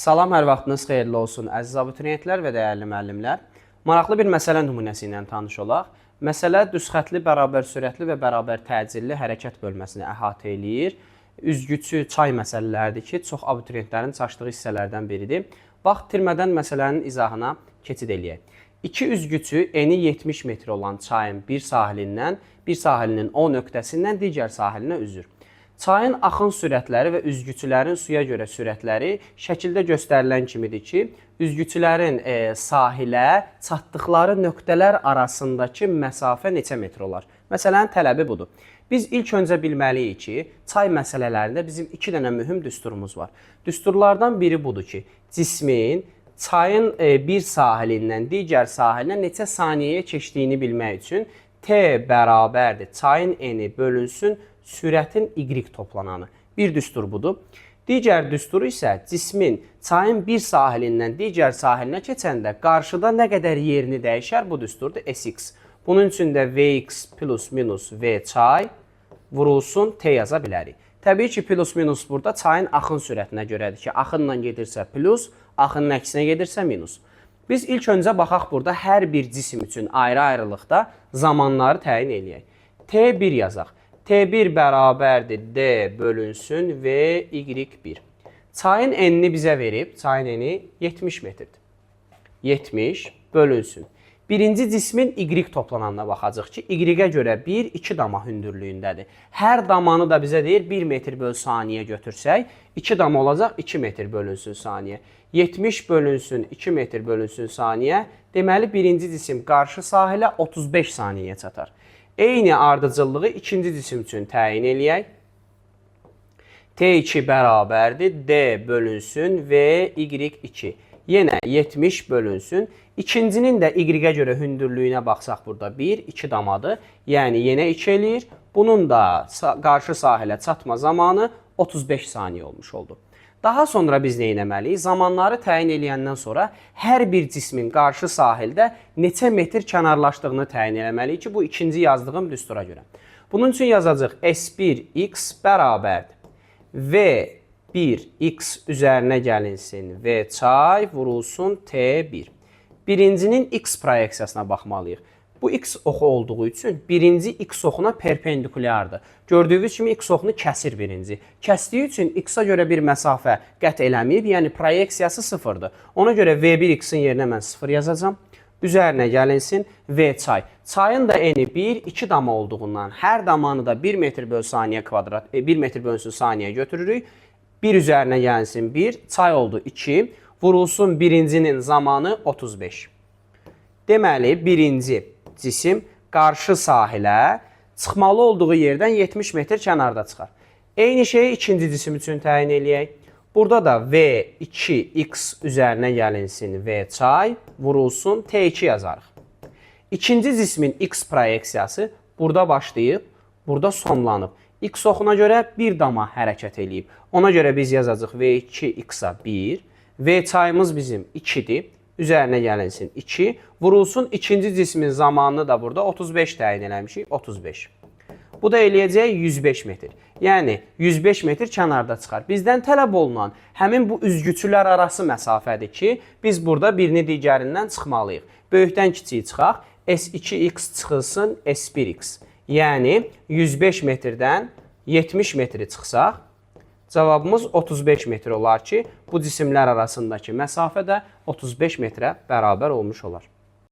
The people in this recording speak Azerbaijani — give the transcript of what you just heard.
Salam, hər vaxtınız xeyirli olsun, əziz abituriyentlər və dəyərli müəllimlər. Maraqlı bir məsələ nümunəsi ilə tanış olaq. Məsələ düzxətli, bərabər sürətli və bərabər təcilli hərəkət bölməsini əhatə eləyir. Üzgüçü çay məsələləridir ki, çox abituriyentlərin çaşdığı hissələrdən biridir. Vaxt itirmədən məsələnin izahına keçid eləyək. İki üzgüçü eni 70 metr olan çayın bir sahilinin o nöqtəsindən digər sahilinə üzür. Çayın axın sürətləri və üzgüçülərin suya görə sürətləri şəkildə göstərilən kimidir ki, üzgüçülərin sahilə çatdıqları nöqtələr arasındakı məsafə neçə metr olar? Məsələnin tələbi budur. Biz ilk öncə bilməliyik ki, çay məsələlərində bizim iki dənə mühüm düsturumuz var. Düsturlardan biri budur ki, cismin çayın bir sahilindən digər sahilinə neçə saniyəyə keçdiyini bilmək üçün T bərabərdir. Çayın eni bölünsün sürətin y toplananı. Bir düstur budur. Digər düsturu isə cismin çayın bir sahilindən digər sahilinə keçəndə qarşıda nə qədər yerini dəyişər bu düsturdur Sx. Bunun üçün də Vx plus minus V çay vurulsun T yaza bilərik. Təbii ki, plus minus burada çayın axın sürətinə görədir ki, axınla gedirsə plus, axının əksinə gedirsə minus. Biz ilk öncə baxaq burada hər bir cisim üçün ayrı-ayrılıqda zamanları təyin eləyək. T1 yazaq. T1 bərabərdir D bölünsün V Y1. Çayın enini bizə verib, çayın eni 70 metrdir. 70 bölünsün. Birinci cismin Y toplananına baxacaq ki, Y-ə görə 1, 2 dama hündürlüyündədir. Hər damanı da bizə deyir 1 metr böl saniyə götürsək, 2 dama olacaq 2 metr bölünsün saniyə. 70 bölünsün 2 metr bölünsün saniyə. Deməli, birinci cisim qarşı sahilə 35 saniyəyə çatar. Eyni ardıcıllığı ikinci cisim üçün təyin eləyək. T2 bərabərdir D bölünsün V Y2. Yenə 70 bölünsün. İkincinin də Y-ə görə hündürlüyünə baxsaq burada 1, 2 damadır. Yəni yenə 2 eləyir. Bunun da qarşı sahilə çatma zamanı 35 saniyə olmuş oldu. Daha sonra biz nə etməliyik? Zamanları təyin eləyəndən sonra hər bir cismin qarşı sahildə neçə metr kənarlaşdığını təyin eləməliyik ki, bu ikinci yazdığım düstura görə. Bunun üçün yazacaq S1x bərabərdir. V1x üzərinə gəlinsin V çay vurulsun T1. Birincinin x proyeksiyasına baxmalıyıq. Bu x oxu olduğu üçün birinci x oxuna perpendikulyardır. Gördüyünüz kimi x oxunu kəsir birinci. Kəsdiyi üçün x-a görə bir məsafə qət eləməyib, yəni proyeksiyası sıfırdır. Ona görə V1x-in yerinə mən 0 yazacağam. Üzərinə gəlinsin V çay. Çayın da eni 1, 2 dama olduğundan hər damanı da 1 metr böl saniyə kvadrat, 1 metr bölünsün saniyə götürürük. 1 üzərinə gəlinsin 1, çay oldu 2, vurulsun birincinin zamanı 35. Deməli, birinci cisim qarşı sahilə çıxmalı olduğu yerdən 70 metr kənarda çıxar. Eyni şeyi ikinci cisim üçün təyin eləyək. Burada da V2x üzərinə gəlinsin V çay, vurulsun T2 yazarıq. İkinci cismin x proyeksiyası burada başlayıb, burada sonlanıb. X oxuna görə bir dama hərəkət eləyib. Ona görə biz yazacaq V2x-a 1, V çayımız bizim 2-dir. Üzərinə gəlinsin 2, vurulsun ikinci cismin zamanını da burada 35 təyin eləmişik, 35. Bu da eləyəcək 105 metr. Yəni 105 metr kənarda çıxar. Bizdən tələb olunan həmin bu üzgüçülər arası məsafədir ki, biz burada birini digərindən çıxmalıyıq. Böyükdən kiçiyi çıxaq, S2x çıxılsın S1x. Yəni 105 metrdən 70 metri çıxsaq, cavabımız 35 metr olar ki, bu cisimlər arasındakı məsafə də 35 metrə bərabər olmuş olar.